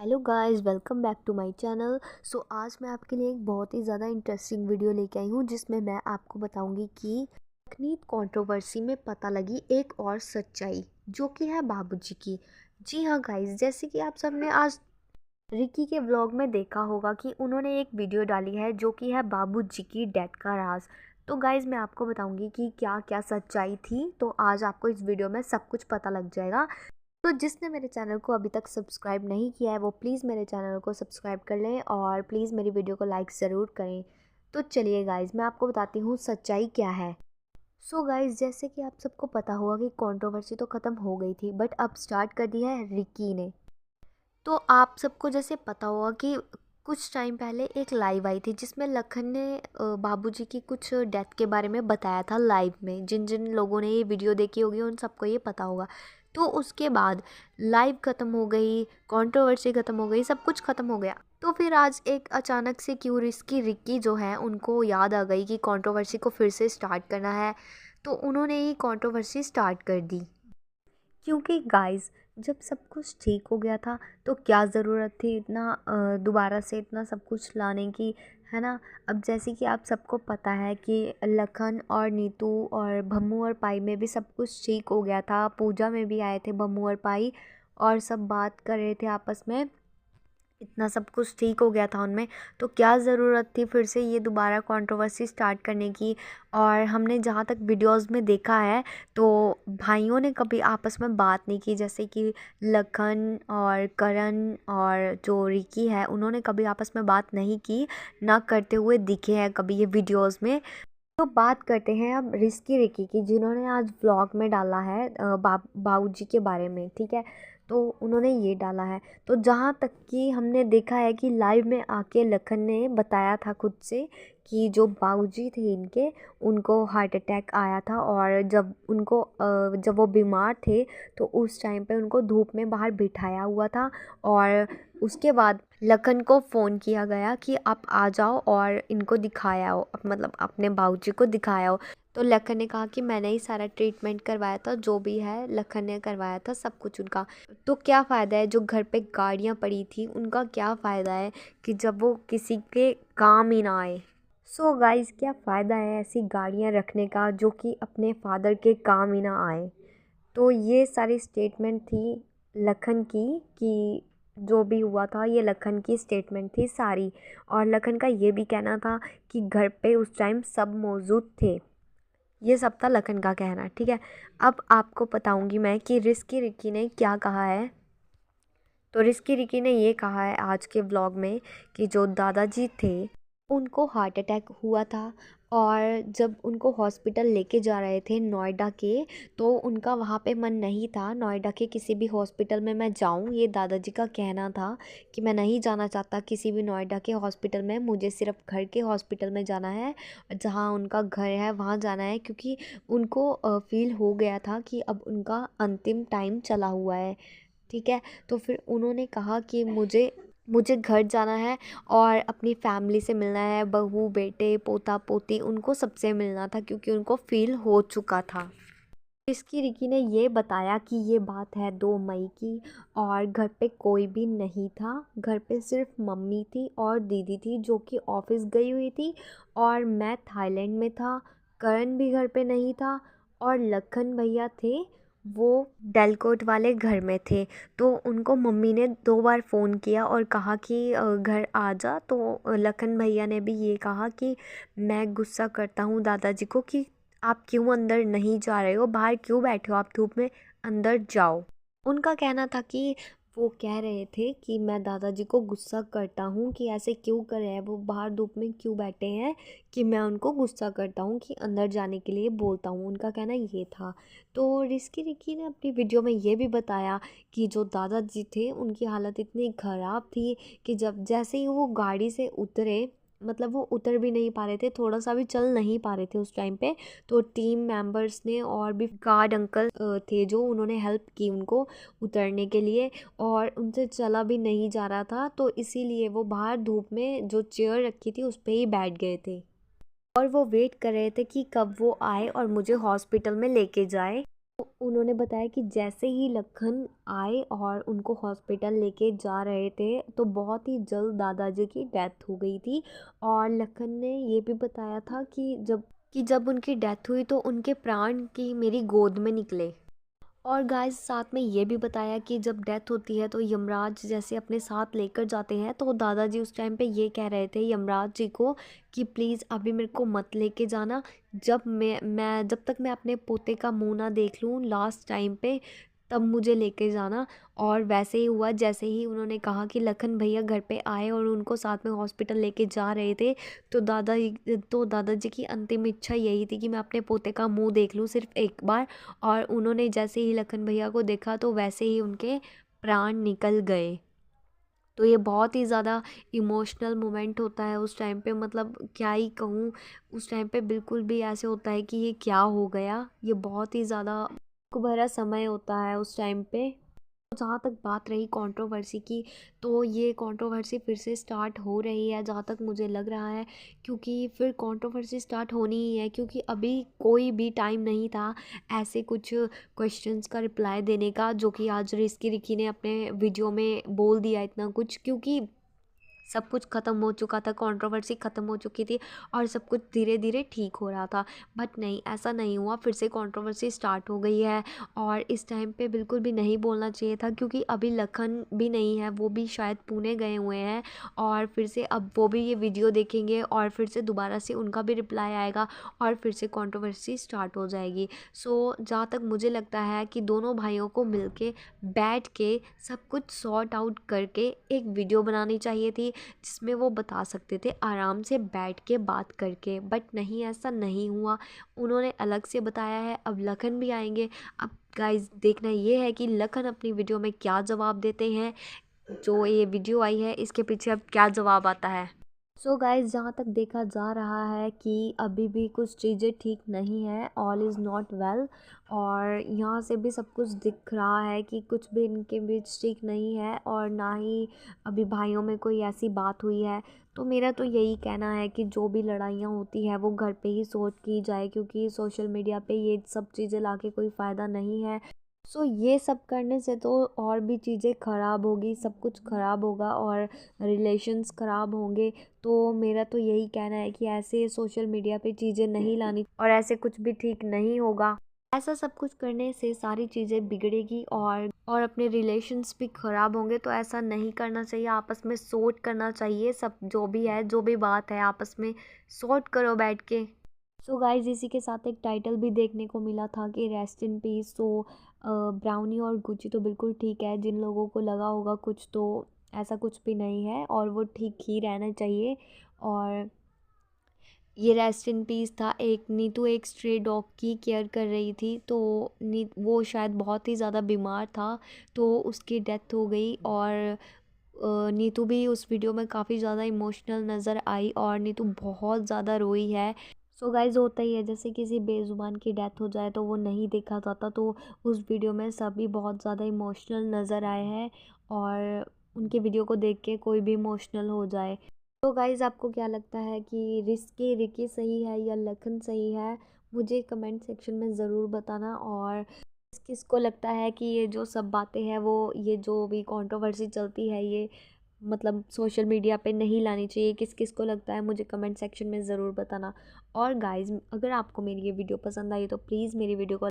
Hello guys, welcome back to my channel. आज मैं आपके लिए एक बहुत ही ज़्यादा इंटरेस्टिंग वीडियो लेके आई हूँ जिसमें मैं आपको बताऊंगी कि तकनीक कंट्रोवर्सी में पता लगी एक और सच्चाई जो कि है बाबूजी की। जी हाँ गाइस, जैसे कि आप सबने आज रिकी के व्लॉग में देखा होगा कि उन्होंने एक वीडियो डाली है जो कि है बाबूजी की डेथ का राज। तो गाइस मैं आपको बताऊंगी कि क्या क्या सच्चाई थी। तो आज आपको इस वीडियो में सब कुछ पता लग जाएगा। तो जिसने मेरे चैनल को अभी तक सब्सक्राइब नहीं किया है वो प्लीज़ मेरे चैनल को सब्सक्राइब कर लें और प्लीज़ मेरी वीडियो को लाइक ज़रूर करें। तो चलिए गाइज, मैं आपको बताती हूँ सच्चाई क्या है। गाइज, जैसे कि आप सबको पता होगा कि कंट्रोवर्सी तो ख़त्म हो गई थी, बट अब स्टार्ट कर दिया है रिकी ने। तो आप सबको जैसे पता होगा कि कुछ टाइम पहले एक लाइव आई थी जिसमें लखन ने बाबूजी की कुछ डेथ के बारे में बताया था लाइव में। जिन जिन लोगों ने ये वीडियो देखी होगी उन सबको ये पता होगा। तो उसके बाद लाइव ख़त्म हो गई, कंट्रोवर्सी ख़त्म हो गई, सब कुछ ख़त्म हो गया। तो फिर आज एक अचानक से क्यों रिस्की रिक्की जो है उनको याद आ गई कि कंट्रोवर्सी को फिर से स्टार्ट करना है। तो उन्होंने ये कंट्रोवर्सी स्टार्ट कर दी। क्योंकि गाइस, जब सब कुछ ठीक हो गया था तो क्या ज़रूरत थी इतना दोबारा से इतना सब कुछ लाने की, है ना। अब जैसे कि आप सबको पता है कि लखन और नीतू और भम्मू और पाई में भी सब कुछ ठीक हो गया था। पूजा में भी आए थे भम्मू और पाई और सब बात कर रहे थे आपस में, इतना सब कुछ ठीक हो गया था उनमें। तो क्या ज़रूरत थी फिर से ये दोबारा कंट्रोवर्सी स्टार्ट करने की। और हमने जहाँ तक वीडियोस में देखा है तो भाइयों ने कभी आपस में बात नहीं की, जैसे कि लखन और करण और जो रिकी है उन्होंने कभी आपस में बात नहीं की, ना करते हुए दिखे हैं कभी ये वीडियोस में। तो बात करते हैं अब रिस्की रिकी की, जिन्होंने आज व्लॉग में डाला है बाबूजी के बारे में, ठीक है। तो उन्होंने ये डाला है। तो जहाँ तक कि हमने देखा है कि लाइव में आके लखन ने बताया था खुद से कि जो बाबूजी थे इनके, उनको हार्ट अटैक आया था और जब वो बीमार थे तो उस टाइम पे उनको धूप में बाहर बिठाया हुआ था। और उसके बाद लखन को फ़ोन किया गया कि आप आ जाओ और इनको दिखाया हो, मतलब अपने बाबूजी को दिखाया हो। तो लखन ने कहा कि मैंने ही सारा ट्रीटमेंट करवाया था, जो भी है लखन ने करवाया था सब कुछ उनका। तो क्या फ़ायदा है, जो घर पे गाड़ियाँ पड़ी थी उनका क्या फ़ायदा है कि जब वो किसी के काम ही ना आए। गाइस, क्या फ़ायदा है ऐसी गाड़ियाँ रखने का जो कि अपने फादर के काम ही ना आए। तो ये सारी स्टेटमेंट थी लखन की कि जो भी हुआ था ये लखन की स्टेटमेंट थी सारी। और लखन का ये भी कहना था कि घर पे उस टाइम सब मौजूद थे। ये सब था लखन का कहना, ठीक है। अब आपको बताऊंगी मैं कि रिस्की रिकी ने क्या कहा है। तो रिस्की रिकी ने ये कहा है आज के व्लॉग में कि जो दादाजी थे उनको हार्ट अटैक हुआ था और जब उनको हॉस्पिटल लेके जा रहे थे नोएडा के, तो उनका वहाँ पे मन नहीं था नोएडा के किसी भी हॉस्पिटल में मैं जाऊँ। ये दादाजी का कहना था कि मैं नहीं जाना चाहता किसी भी नोएडा के हॉस्पिटल में, मुझे सिर्फ घर के हॉस्पिटल में जाना है, जहाँ उनका घर है वहाँ जाना है। क्योंकि उनको फील हो गया था कि अब उनका अंतिम टाइम चला हुआ है, ठीक है। तो फिर उन्होंने कहा कि मुझे मुझे घर जाना है और अपनी फैमिली से मिलना है, बहू बेटे पोता पोती उनको सबसे मिलना था क्योंकि उनको फील हो चुका था। इसकी रिकी ने ये बताया कि ये बात है 2 मई की और घर पे कोई भी नहीं था। घर पे सिर्फ मम्मी थी और दीदी थी जो कि ऑफिस गई हुई थी और मैं थाईलैंड में था। करण भी घर पे नहीं था और लखन भैया थे, वो डेलकोट वाले घर में थे। तो उनको मम्मी ने 2 बार फ़ोन किया और कहा कि घर आ जा। तो लखन भैया ने भी ये कहा कि मैं गुस्सा करता हूँ दादाजी को कि आप क्यों अंदर नहीं जा रहे हो, बाहर क्यों बैठे हो आप धूप में, अंदर जाओ। उनका कहना था कि वो कह रहे थे कि मैं दादाजी को गुस्सा करता हूँ कि ऐसे क्यों कर रहे हैं, वो बाहर धूप में क्यों बैठे हैं, कि मैं उनको गुस्सा करता हूँ कि अंदर जाने के लिए बोलता हूँ। उनका कहना ये था। तो रिस्की रिकी ने अपनी वीडियो में ये भी बताया कि जो दादाजी थे उनकी हालत इतनी ख़राब थी कि जब जैसे ही वो गाड़ी से उतरे, मतलब वो उतर भी नहीं पा रहे थे, थोड़ा सा भी चल नहीं पा रहे थे उस टाइम पे। तो टीम मेंबर्स ने और भी गार्ड अंकल थे जो उन्होंने हेल्प की उनको उतरने के लिए, और उनसे चला भी नहीं जा रहा था। तो इसीलिए वो बाहर धूप में जो चेयर रखी थी उस पर ही बैठ गए थे और वो वेट कर रहे थे कि कब वो आए और मुझे हॉस्पिटल में लेके जाए। उन्होंने बताया कि जैसे ही लखन आए और उनको हॉस्पिटल लेके जा रहे थे तो बहुत ही जल्द दादाजी की डेथ हो गई थी। और लखन ने ये भी बताया था कि जब उनकी डेथ हुई तो उनके प्राण की मेरी गोद में निकले। और गाइस साथ में ये भी बताया कि जब डेथ होती है तो यमराज जैसे अपने साथ लेकर जाते हैं, तो दादाजी उस टाइम पे ये कह रहे थे यमराज जी को कि प्लीज़ अभी मेरे को मत लेके जाना, जब तक मैं अपने पोते का मुंह ना देख लूँ लास्ट टाइम पे, तब मुझे लेके जाना। और वैसे ही हुआ, जैसे ही उन्होंने कहा कि लखन भैया घर पे आए और उनको साथ में हॉस्पिटल लेके जा रहे थे, तो दादाजी की अंतिम इच्छा यही थी कि मैं अपने पोते का मुंह देख लूँ सिर्फ एक बार। और उन्होंने जैसे ही लखन भैया को देखा तो वैसे ही उनके प्राण निकल गए। तो ये बहुत ही ज़्यादा इमोशनल मोमेंट होता है उस टाइम पे, मतलब क्या ही कहूँ। उस टाइम पे बिल्कुल भी ऐसे होता है कि ये क्या हो गया, ये बहुत ही ज़्यादा दुख भरा समय होता है उस टाइम पे। जहाँ तक बात रही कंट्रोवर्सी की, तो ये कंट्रोवर्सी फिर से स्टार्ट हो रही है जहाँ तक मुझे लग रहा है, क्योंकि फिर कंट्रोवर्सी स्टार्ट होनी ही है, क्योंकि अभी कोई भी टाइम नहीं था ऐसे कुछ क्वेश्चंस का रिप्लाई देने का, जो कि आज रिस्की रिकी ने अपने वीडियो में बोल दिया इतना कुछ, क्योंकि सब कुछ ख़त्म हो चुका था, कंट्रोवर्सी ख़त्म हो चुकी थी और सब कुछ धीरे धीरे ठीक हो रहा था। बट नहीं, ऐसा नहीं हुआ, फिर से कंट्रोवर्सी स्टार्ट हो गई है। और इस टाइम पे बिल्कुल भी नहीं बोलना चाहिए था, क्योंकि अभी लखन भी नहीं है, वो भी शायद पुणे गए हुए हैं। और फिर से अब वो भी ये वीडियो देखेंगे और फिर से दोबारा से उनका भी रिप्लाई आएगा और फिर से कंट्रोवर्सी स्टार्ट हो जाएगी। सो जहाँ तक मुझे लगता है कि दोनों भाइयों को मिलके बैठ के सब कुछ सॉर्ट आउट करके एक वीडियो बनानी चाहिए थी, जिसमें वो बता सकते थे आराम से बैठ के बात करके। बट नहीं, ऐसा नहीं हुआ, उन्होंने अलग से बताया है। अब लखन भी आएंगे। अब गाइस देखना ये है कि लखन अपनी वीडियो में क्या जवाब देते हैं, जो ये वीडियो आई है इसके पीछे अब क्या जवाब आता है। सो गाइस जहाँ तक देखा जा रहा है कि अभी भी कुछ चीज़ें ठीक नहीं है, ऑल इज़ नॉट वेल। और यहाँ से भी सब कुछ दिख रहा है कि कुछ भी इनके बीच ठीक नहीं है, और ना ही अभी भाइयों में कोई ऐसी बात हुई है। तो मेरा तो यही कहना है कि जो भी लड़ाइयाँ होती है वो घर पे ही सॉर्ट की जाए, क्योंकि सोशल मीडिया पे ये सब चीज़ें लाके कोई फ़ायदा नहीं है। सो ये सब करने से तो और भी चीज़ें ख़राब होगी, सब कुछ ख़राब होगा और रिलेशंस ख़राब होंगे। तो मेरा तो यही कहना है कि ऐसे सोशल मीडिया पे चीज़ें नहीं लानी, और ऐसे कुछ भी ठीक नहीं होगा। ऐसा सब कुछ करने से सारी चीज़ें बिगड़ेगी और अपने रिलेशंस भी ख़राब होंगे। तो ऐसा नहीं करना चाहिए, आपस में सॉर्ट करना चाहिए, सब जो भी है, जो भी बात है आपस में सॉर्ट करो बैठ के। सो गाइज इसी के साथ एक टाइटल भी देखने को मिला था कि rest in peace. So brownie और गुची तो बिल्कुल ठीक है, जिन लोगों को लगा होगा कुछ, तो ऐसा कुछ भी नहीं है और वो ठीक ही रहना चाहिए। और ये रेस्ट इन पीस था। एक नीतू एक स्ट्रे डॉग की केयर कर रही थी, तो वो शायद बहुत ही ज़्यादा बीमार था, तो उसकी डेथ हो गई। और नीतू भी उस वीडियो में काफ़ी ज़्यादा इमोशनल नज़र आई और नीतू बहुत ज़्यादा रोई है। सो गाइज होता ही है, जैसे किसी बेज़ुबान की डेथ हो जाए तो वो नहीं देखा जाता, तो उस वीडियो में सभी बहुत ज़्यादा इमोशनल नज़र आए हैं, और उनके वीडियो को देख के कोई भी इमोशनल हो जाए। तो गाइज़ आपको क्या लगता है कि रिस्की रिकी सही है या लखन सही है? मुझे कमेंट सेक्शन में ज़रूर बताना। और किसको लगता है कि ये जो सब बातें हैं, वो ये जो भी कंट्रोवर्सी चलती है, ये मतलब सोशल मीडिया पे नहीं लानी चाहिए, किस किस को लगता है मुझे कमेंट सेक्शन में ज़रूर बताना। और गाइज़ अगर आपको मेरी ये वीडियो पसंद आई तो प्लीज़ मेरी वीडियो को